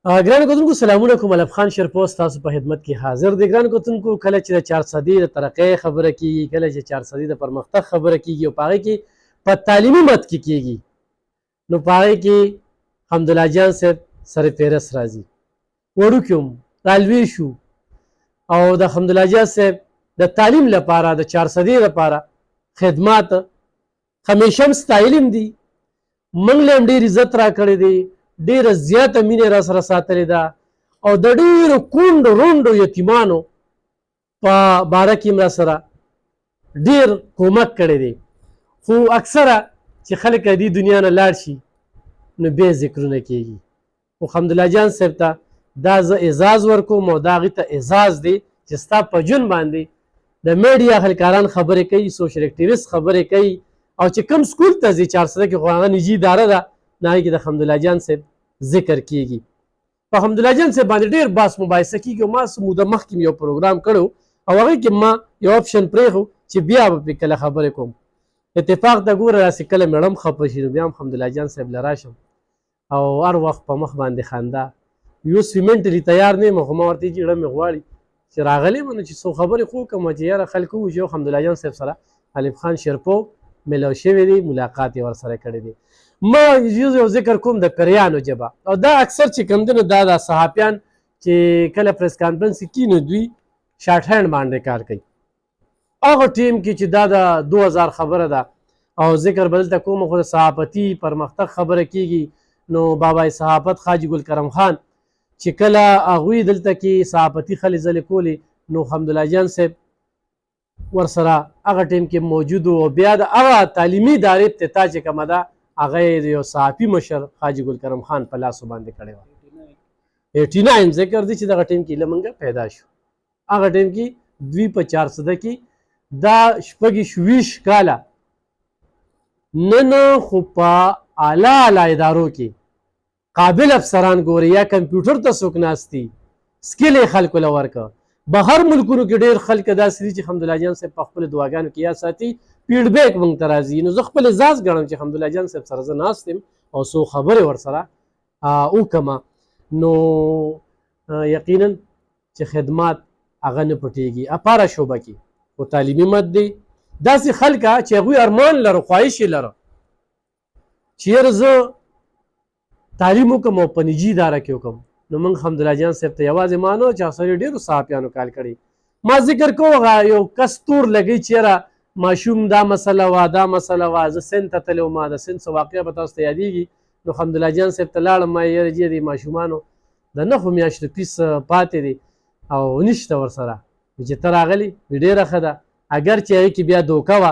ګرانو کتونکو سلامونه کوم. الف خان شرپوست تاسو په خدمت کې حاضر دی. ګرانو کتونکو کله چې د 400 د ترقۍ خبره کیږي، کله چې 400 د پرمختګ خبره کیږي او په هغې کې په تعلیمي مد کې کیږي، نو په هغې کې حمدالله جان صاحب سر فهرست راځي. وړوکي هم رالوی شو او د حمدالله جان صاحب د تعلیم لپاره د 400 لپاره خدمات همیشه هم ستایلي دي. موږ له هم ډېر عزت راکړی دی، ډیره زیاته مینه را سره ساتلې ده او د ډیرو کونډو رونډو یتیمانو په باره کې را سره ډیر کومک کړی دی. خو اکثره چې خلک دې دنیا نه لاړ شي نو بیا ذکرونه کیږي. خو حمدالله جان صاحب ته دا زه اعزاز ورکوم او دا هغې ته اعزاز دی چې ستا په ژوند باندې د میډیا اهلکاران خبرې کوي، سوشل اکټیویسټ خبرې کوي او چې کوم سکول ته ځي 400 کې خو هغه نجي اداره ده، نه هغې کې د حمدالله جان صاحب ذکر کیږي. په حمدالله جان صاحب باندې ډېر بحث مباحثه کیږي او ما څه موده مخکې یو پروګرام کړی او هغې کې ما یو آپشن پرېښو چې بیا به پرې کله خبرې کوم. اتفاق ته ګوره داسې کله مېړه هم خفه شي نو بیا هم حمدالله جان صاحب له راشم او هر وخت په مخ باندې خندا. یو سیمنټلي تیار نه یم خو ما ورته چې زړه مې غواړي چې راغلی یم نو چې څو خبرې خو وکړم چې یاره خلک ووایي چې حمدالله جان صاحب سره الف خان شرپو ملو شوی دی، ملاقات یې ورسره کړی دی. ما یو ذکر کوم د پیریانو ژبه او دا اکثر چې کوم دی نو دا د صحافیان چې کله پریس کانفرنس کي نو دوی شارټ هینډ باندې کار کوي. هغه ټیم کې چې دا د 2000 خبره ده او ذکر به دلته کوم خو د صحافتي پرمختګ خبره کیږي نو بابای صحافت حاجي ګل کرم خان چې کله هغوی دلته کې صحافتي خلې ځلې کولې نو حمدالله جان صاحب ورسره هغه ټیم کې موجود او بیا د هغه تعلیمي ادارې افتتاح چې کومه ده هغه یې یو صحافي مشر حاجي ګل کرم خان په لاسو باندې کړی وه. 89 ذکر دی چې دغه ټیم کې لمنګه پیدا شو. هغه ټیم کې دوی په 400 کې دا شپږ 24 کاله نن خو په اعلی اعلی ادارو کې قابل افسران ګوري یا کمپیوټر ته څوک ناست دي، سکل یې خلکو له ورکړه. بهر ملکونو کې ډېر خلک داسې دي چې حمدالله جان صاحب په خپلو دعاګانو کې یاد ساتي، فیډبیک موږ ته راځي. نو زه خپل اعزاز ګڼم چې حمدالله جان صاحب سره زه ناست یم او څو خبرې ورسره وکړمه نو یقینا چې خدمات هغه نه پټېږي. اپاره شعبه کې خو تعلیمي مد دی. داسې خلکه چې هغوی ارمان لرو، خواهش یې لره چې یاره زه تعلیم وکړم او په نجي اداره کې وکړم نو موږ حمدالله جان صاحب ته یوازې ما نه چې سره ډېرو صحافیانو کال کړی. ما ذکر کوم هغه یو کس تور لګی چې یاره ماشوم دا مسله وه دا مسله وه، زه سند ته تللی وم، د سند څه واقعه به تاسو ته یادېږي. نو حمدالله جان صاحب ته لاړم، ما یاره جی د ماشومانو د 9 میاشتو فیس پاتې دی او نشته ورسره. چې ته راغلي ډېره ښه ده، اگر چې هغې کې بیا دوکه وه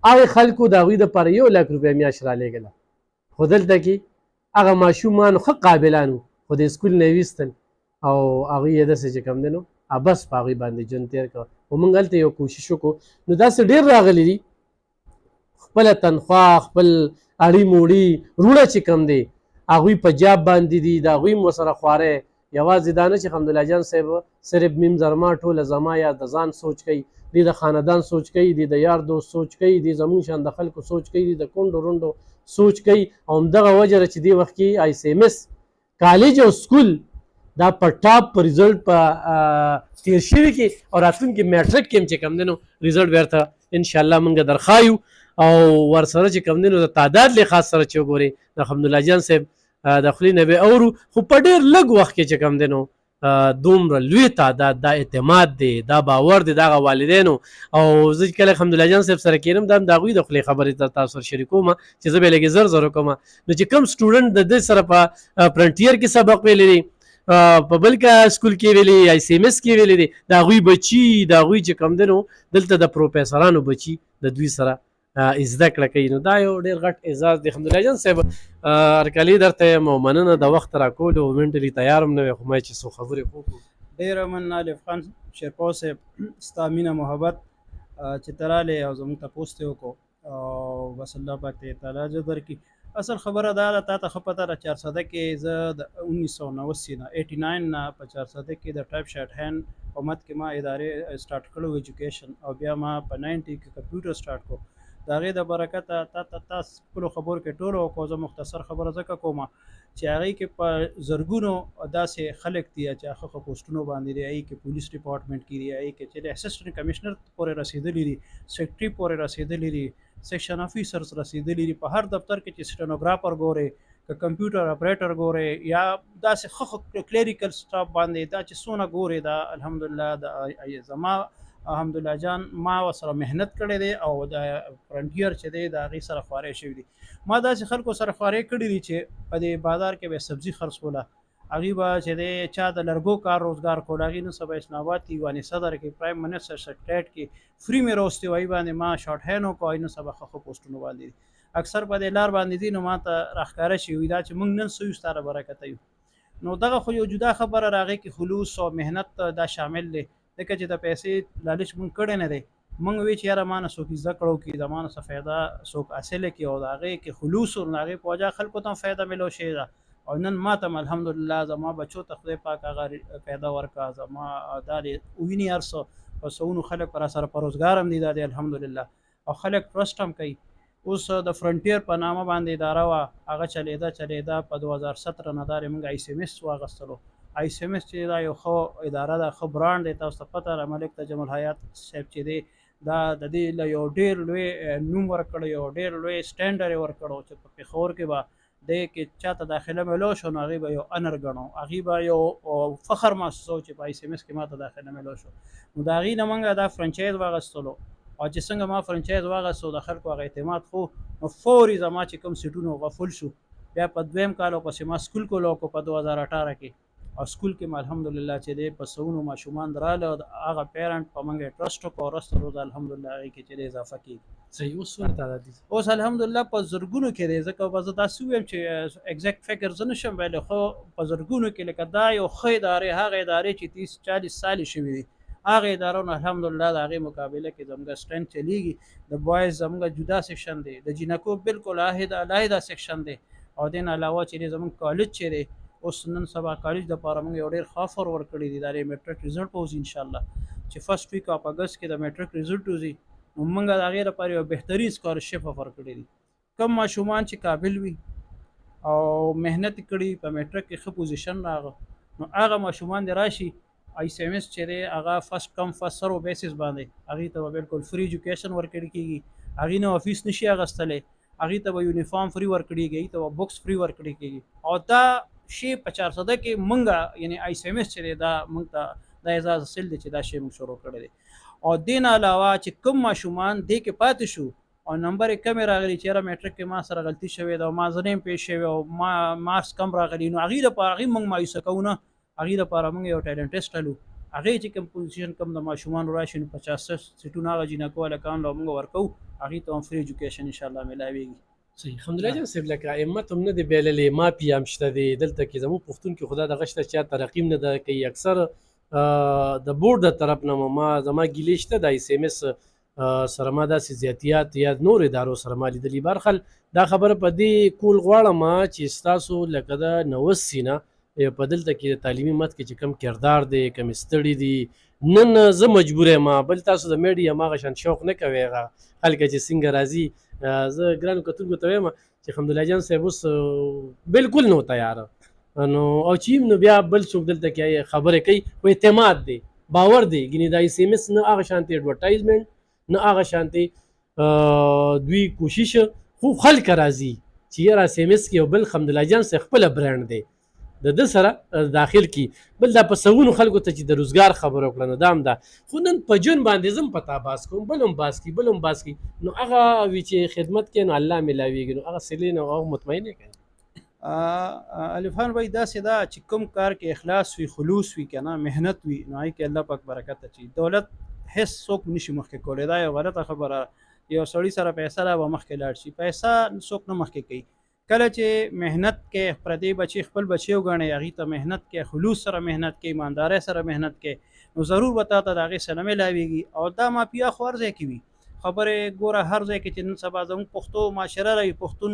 هغې خلکو د هغوی دپاره 1 لک روپۍ میاشت رالېږله خو دلته کې هغه ماشومان ښه قابلان وو خو د سکول نه یې ویستل او هغوی یې داسې چې کوم دی نو بس په هغوی باندې ژوند تېر کړه. خو موږ هلته یو کوشش وکړو نو داسې ډېر راغلي دي خپله تنخوا خپل اړي موړي روڼه چې کوم دی هغوی په جاب باندې دي، د هغوی هم ورسره خواری. یوازې دا نه چې حمدالله جان صاحب صرف میم زرما ټوله زما یا د ځان سوچ کوي، دی د خاندان سوچ کوي، دی د یار دوست سوچ کوي، دی زمونږ شان د خلکو سوچ کوي، دی د کونډو رونډو سوچ کوي. او همدغه وجه ده چې دې وخت کې آی سی ایم ایس کالج او سکول دا په ټاپ په ریزلټ په تیر شوي کې او راتلونکي میټرک کې هم چې کوم دی نو ریزلټ بیرته انشاءالله موږ درخایو او ورسره چې کوم دی نو د تعداد لحاظ سره چې وګورې د حمدالله جان صاحب د خولې نه به اورو خو په ډېر لږ وخت کې چې کوم دی نو دومره لوی تعداد دا اعتماد دی، دا باور دی د هغه والدینو. او زه کله حمدالله جان صاحب سره کېنم دا هم د هغوی د خولې خبرې تاسو سره شریکوم چې زه به یې لږې زر زر وکړم. نو چې کوم سټوډنټ د دې سره په فرنټیر کې سبق ویلی دی، په بل سکول کې ویلي، آی سی ایم ایس کې ویلي دی، د هغوی بچي د هغوی چې کوم دی نو دلته د پروفیسرانو بچي د دوی سره زده کړه کوي. نو دا یو ډېر غټ اعزاز دی. حمدالله جان صاحب هرکلي درته یم او مننه د وخت راکولو او منټلي تیار هم نه وی خو ما چې څو خبرې وکړو. ډېره مننه الف خان شرپو صاحب، ستا مینه محبت چې ته رالې او زموږ تپوس ته وکړو او بس الله پاک ته تعالی اجر درکړي. اصل خبره دا ده تا ته ښه پته ده 400 کې زه د 1989 نه 89 نه په 400 کې د ټایپ شارټ هینډ په مد کې ما ادارې سټارټ کړو ایجوکیشن او بیا ما په 90 کې کمپیوټر سټارټ کړو. د هغې د برکته تا خپلو خبرو کې ټولو وکړو. زه مختصر خبره ځکه کوم چې هغې کې په زرګونو داسې خلک دي چې هغه په پوسټونو باندې دي، هغې کې پولیس ډپارټمنټ کې دي، هغې کې چې د اسسټنټ کمشنر پورې رسېدلي دي، سیکرټري پورې رسېدلي دي، سیکشن افیسرز رسېدلي دي. په هر دفتر کې چې سټینوګرافر ګورې، که کمپیوټر اپریټر ګورې، یا داسې ښه کلیریکل سټاف باندې دا چې څونه ګورې، دا الحمدلله د زما الحمدلله جان ما ورسره محنت کړی دی او د فرنټیر چې دی د هغې سره خوارۍ شوي دي. ما داسې خلکو سره خوارۍ کړي دي چې په دې بازار کې به سبزي خرڅوله، هغې به چې دی چا د لرګو کار روزګار کول، هغې نن سبا اسلام آباد کې یوانې صدر کې پرایم منسټر سیکرټریټ کې فري مې راوستې وایي باندې ما شارټ هینډ وکړو، نن سبا ښه پوسټونو باندې دي. اکثر په دې لار باندې دي، نو ما ته راښکاره شي وي دا چې موږ نن څه یو ستا له برکته یو. نو دغه خو یو جدا خبره راغی کې خلوص او محنت دا شامل دی، ځکه چې د پیسې لالچ مونږ کړی نه دی. مونږ وی چې یاره ما نه څوک زده کړو کړي، د ما نه څه فایده څوک حاصله کړي، او د هغې کې خلوص او د هغې په وجه خلکو ته هم فایده میلو شوې ده. او نن ما ته الحمدلله زما بچو ته خدای پاک هغه پیدا ورکړه، زما دا د ویني هر څه په سوونو خلک پر سره په روزګار هم دي، دا دی الحمدلله. او خلک ټرسټ هم کوي. اوس د فرنټیر په نامه باندې اداره وه، هغه چلېده په 2017 نه دا موږ آی سی ایم ایس واخیستلو. آی سی ایم ایس چې دا یو ښه اداره ده، ښه برانډ دی. تاسو ته پته ده ملک تجمل الحیات صاحب چې دی دا د دې له یو ډېر لوی نوم ورکړی، یو ډېر لوی سټینډر یې ورکړو چې په پېښور کې به دی کې چاته داخله میلو شو نو هغې به یو انر ګڼو، هغې به یو فخر محسوسو چې په آی سی ایم ایس کې ما ته داخله میلو شو. نو د هغې نه موږ دا فرنچایز واخیستلو، او چې څنګه ما فرنچایز واخیستو د خلکو هغه اعتماد خو نو فوري زما چې کوم سیټونه هغه فل شو. بیا په دویم کال پسې ما سکول کولو کو په 2018 کې، او سکول کې ما الحمدلله چې دی په سوونو ماشومان دراله، هغه پیرنټ په موږ ټرسټ وکړو، وروسته روز الحمدلله هغې کې چې دی اضافه کېږي. صحیح. اوس څومره تعداد دي؟ اوس الحمدلله په زرګونو کې دی، ځکه به زه داسې ووایم چې اګزیکټ فګر زه نه شم ویلی، خو په زرګونو کې لکه دا یو ښه ادارې، هغه ادارې چې 30-40 سالې شوي دي، هغه ادارو نه الحمدلله د هغې مقابله کې زموږ سټرنګ چلیږي. د بوایز زموږ جدا سیکشن دی، د جینکو بالکل علیحده سیکشن دی، او دې نه علاوه چې دی زموږ کالج چې دی اوس نن سبا کالج دپاره موږ یو ډېر ښه آفر ورکړی دی. دا د میټرک ریزلټ به وځي انشاءالله، چې فرسټ ویک اف اګست کې د میټرک ریزلټ وځي، نو موږ د هغې لپاره یو بهترین سکالرشپ آفر کړی دی. کم ماشومان چې قابل وي او محنت کړي، په میټرک کې ښه پوزیشن راغه، نو هغه ماشومان دې راشي آی سی ایم ایس چې دی هغه فرسټ کم فرسټ سرو بیسس باندې هغې ته به بالکل فری ایجوکیشن ورکړی کېږي، هغې نه فیس نشي اخیستلی، هغې ته به یونیفارم فری ورکړي کېږي، هغې ته به بکس فری ورکړي کېږي. او دا شی په 400 کې مونږ یعنی آی سی ایم ایس چې دی دا مونږ ته دا اعزاز حاصل دی چې دا شی مونږ شروع کړی دی. او دې نه علاوه چې کوم ماشومان دې کې پاتې شو او نمبر یې کمې راغلي چې یاره میټرک کې ما سره غلطي شوې ده او ما زه نه یم پیش شوی او ما مارکس کم راغلي، نو هغې لپاره هغې مونږ مایوسه کوو نه، هغې لپاره مونږ یو ټیلنټ ټیسټ هلو، هغې چې کوم پوزیشن کم د ماشومان راشي نو 50 سیټونه هغه جینکو هلکان له مونږ ورکوو، هغې ته هم فری ایجوکیشن انشاءالله میلاویږي. صحیح. الحمدلله جان صاحب، لکه ائمت هم نه دی بایللې، مافیا هم شته دی دلته کې، زموږ پښتون کې خدا دغه شته چې ترقیم نه ده کوي. اکثر د بورډ د طرف نه ما زما ګیلې شته د آی سی ایم ایس سره ما داسې زیاتیات یا نور ادارو سره ما لیدلي. برخل دا خبره په دې کول غواړم چې ستاسو لکه د 90 نه په دلته کې د تعلیمي مت کې چې کم کردار دی، کم ستړي دي، نن زه مجبور یم، بل تاسو د میډیا هغه شان شوق نه کوئ هغه خلک چې څنګه راځي. زه ګرانو کتونکو ته وایم چې حمدالله جان صاحب اوس بالکل نو تیاره نو او چې نو بیا بل څوک دلته کې خبرې کوي، خو اعتماد دی، باور دی. ګینې د آی سی ایم ایس نه هغه شانتې اډورټایزمنټ نه هغه شانتې دوی کوشش، خو خلک راځي چې یاره آی سی ایم ایس کې یو بل حمدالله جان صاحب خپله برانډ دی د ده سره داخل کی، بل دا په سوونو خلکو ته چې د روزګار خبره وکړه نو دا هم ده. خو نن په جون باندې زه هم پتا باس کوم، بل هم باس کی، بل هم باس کی، نو هغه وي چې خدمت کوي نو الله میلاویږي، نو هغه سلې نو هغه مطمئن کوي. الف خان بھائی داسې ده چې کوم کار کې اخلاص وي، خلوص وي، که نه محنت وي، نو هغې کې الله پاک برکت اچوي. دولت هېڅ څوک نشي مخکې کولی، دا یو غلطه خبره. یو سړي سره پیسه ده به مخکې لاړ شي، پیسه څوک نه مخکې کوي. کله چې محنت کې پردی بچي خپل بچي وګڼي، هغې ته محنت کې خلوص سره محنت کې، ایماندارۍ سره محنت کې، نو ضرور به تا ته د هغې څه نه میلاویږي. او دا مافیا خو هر ځای کې وي، خبرې ګوره هر ځای کې چې نن سبا زموږ پښتو معاشره رهي، پښتون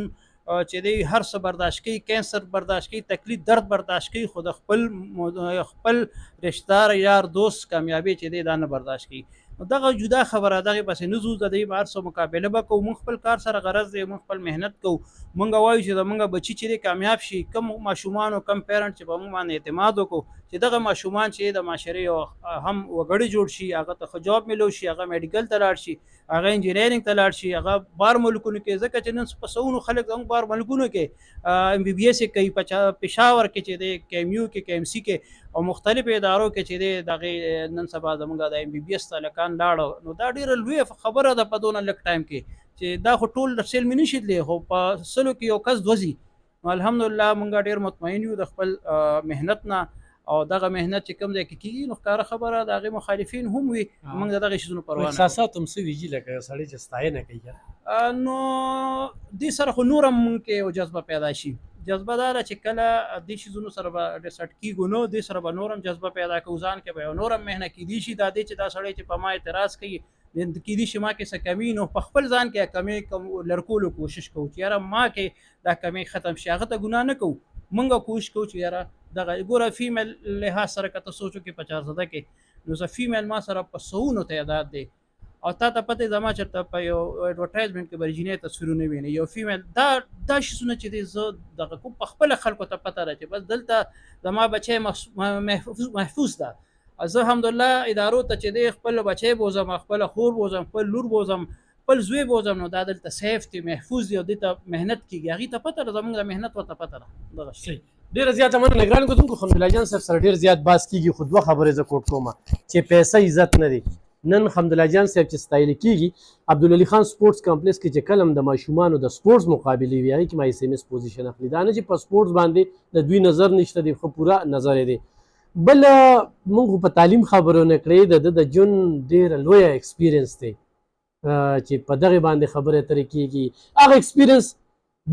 چې دی هر څه برداشت کوي، کینسر برداشت کوي، تکلیف درد برداشت کوي، خو د خپل رشتهدار یار دوست کامیابي چې دی دا نه برداشت کوي. دغه جدا خبره دغه پسې نه ځو د دې بار سره مقابله به کوو موږ خپل کار سره غرض دی موږ خپل مهنت کوو موږ وایو چې زمونږ بچي چې کامیاب شي کم ماشومان او کم پیرنټ چې په موږ باندې اعتماد وکړو چې دغه ماشومان چې د معاشرې هم وګړي جوړ شي هغه ته جاب ملو شي هغه میډیکل ته لاړ شي هغه انجینرینګ ته لاړ شي هغه بار ملکونو کې ځکه چې نن په سونو خلک زموږ بار ملکونو کې ام بي بي اس کوي پېښور کې چې د کیمیو کې KMC کې او مختلف ادارو کې چې دغه نن سبا زموږ د ام بي بي اس تلکان لاړ نو دا ډیره لوی خبره ده په دونه لک ټایم کې چې دا خو ټول سیل مې نشي تللی خو په سلو کې یو کس دوزي الحمدلله مونږ ډیر مطمئن یو د خپل مهنت نه او دغه مهنت چې کوم ځای کې کیږي نو ښکاره خبره د هغې مخالفین هم وي موږ دغه شیزونو پروا نه احساسات هم څه ویجي لکه سړی چې ستاینه کوي نو دې سره خو نور هم مونږ کې یو جذبه پیدا شي جذبه دا ده چې کله دې شیزونو سره به ډیسټ کیږو نو دې سره به نور هم جذبه پیدا کوو ځان کې به یو نور هم مهنه کیدی شي دا دی چې دا سړی چې په ما اعتراض کوي کیدی شي ما کې څه کمی نو په خپل ځان کې کمی لرکولو کوشش کوو چې یاره ما کې دا کمی ختم شي هغه ته ګناه نه کوو مونږ کوشش کوو چې یاره دغه ګوره فیمیل لحاظ سره که ته سوچو کې 50 کې نو زه فیمیل ما سره په سونو تعداد دی او تا ته پته زما چېرته په یو اډورټایزمنټ کې ورجینې تصویرونه ویني یو فیمیل دا شیزونه چې دی زه دغه کوم په خپله خلکو ته پته ده چې بس دلته زما بچی محفوظ ده زه الحمدلله ادارو ته چې دی خپل بچی بوزم خپل خور بوزم خپل لور بوزم خپل زوی بوزم نو دا دلته سیف دی محفوظ دی او دې ته مهنت کېږي هغې ته پته ده زموږ د مهنت ورته پته ده دغه شی ډیره زیاته مننه ګران کوونکو حمدالله جان صاحب سره ډیر زیات باس کیږي خو دوه خبرې زه کوټ کوم چې پیسې عزت نه دی نن حمدالله جان صاحب چې ستایل کیږي عبدالعلي خان سپورټس کمپلیکس کې چې کلم د ماشومانو د سپورټس مقابلې وي هغې کې ما SMS پوزیشن اخلي دا نه چې په سپورټس باندې د دوی نظر نشته دی خو پوره نظر دی بل موږ په تعلیم خبرونه کړې د جون ډیره لویه ایکسپیرینس دی چې په دغه باندې خبره ترې کیږي هغه ایکسپیرینس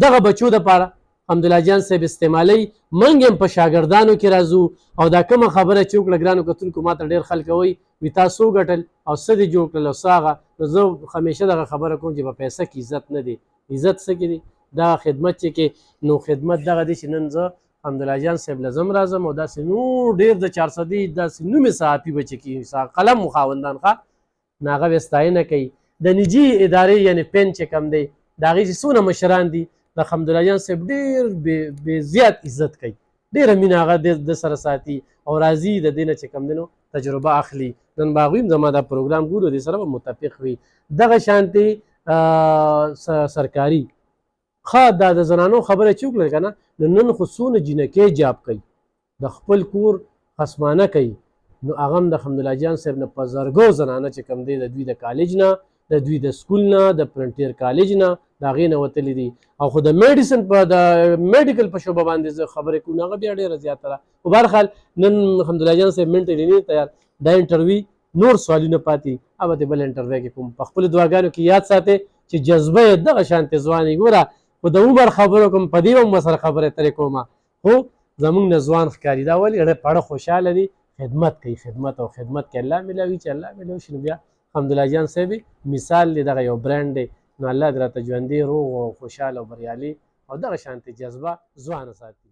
دغه بچو دپاره حمدالله جان صاحب استعمالی منګ هم په شاګردانو کې راځو او دا کومه خبره چې وکړه ګرانو کتونکو ما ته ډېر خلک وایي وي تاسو وګټل او څه دې جوړ کړل او څه هغه نو زه همیشه دغه خبره کوم چې په پیسه کې عزت نه دی عزت څه کې دی دا خدمت چې کې نو خدمت دغه دی چې نن زه حمدالله جان صاحب له زه هم راځم او داسې نور ډېر د 400 داسې نومې صحافي به چې کېږي قلم مو خاوندان ښه نو هغه به ستاینه کوي د نجي ادارې یعنې پین چې کوم دی د هغې چې څونه مشران دي د حمدالله جان صاحب ډېر بې زیات عزت کوي ډېره مینه هغه د سره ساتي او راځي د دې نه چې کوم دی نو تجربه اخلي نن به هغوی هم زما دا پروګرام ګورو دې سره به متفق وي دغه شانتې سرکاري ښه دا د زنانو خبره چې وکړل که نه نن خو څونه جینکۍ جاب کوي د خپل کور خصمانه کوي نو هغه هم د حمدالله جان صاحب نه په زرګو زنانه چې کوم دی د دوی د کالج نه د دوی د سکول نه د فرنټیر کالج نه د هغې نه وتلي دي او خو د میډیسن په د میډیکل په شعبه باندې زه خبرې کوم هغه بیا ډېره زیاته ده خو بهرحال نن حمدالله جان صاحب منټلی نه تیار دا انټرویو نور سوالونه پاتې هغه به بل انټرویو کې کوم په خپلو دعاګانو کې یاد ساتئ چې جذبه یې دغه شانتې ځوانې ګوره خو د عمر خبرو کوم په دې هم سره خبرې اترې کومه خو زموږ نه ځوان ښکاري دا ولې پړه خوشحاله دي خدمت کوي خدمت او خدمت کې الله میلاوي چې الله میلاوي شي نو بیا حمدالله جان صاحب مثال دی دغه یو برانډ دی نو الله دې راته ژوندي روغ او خوشحاله او بریالي او دغه شانتې جذبه ځوانه ساتي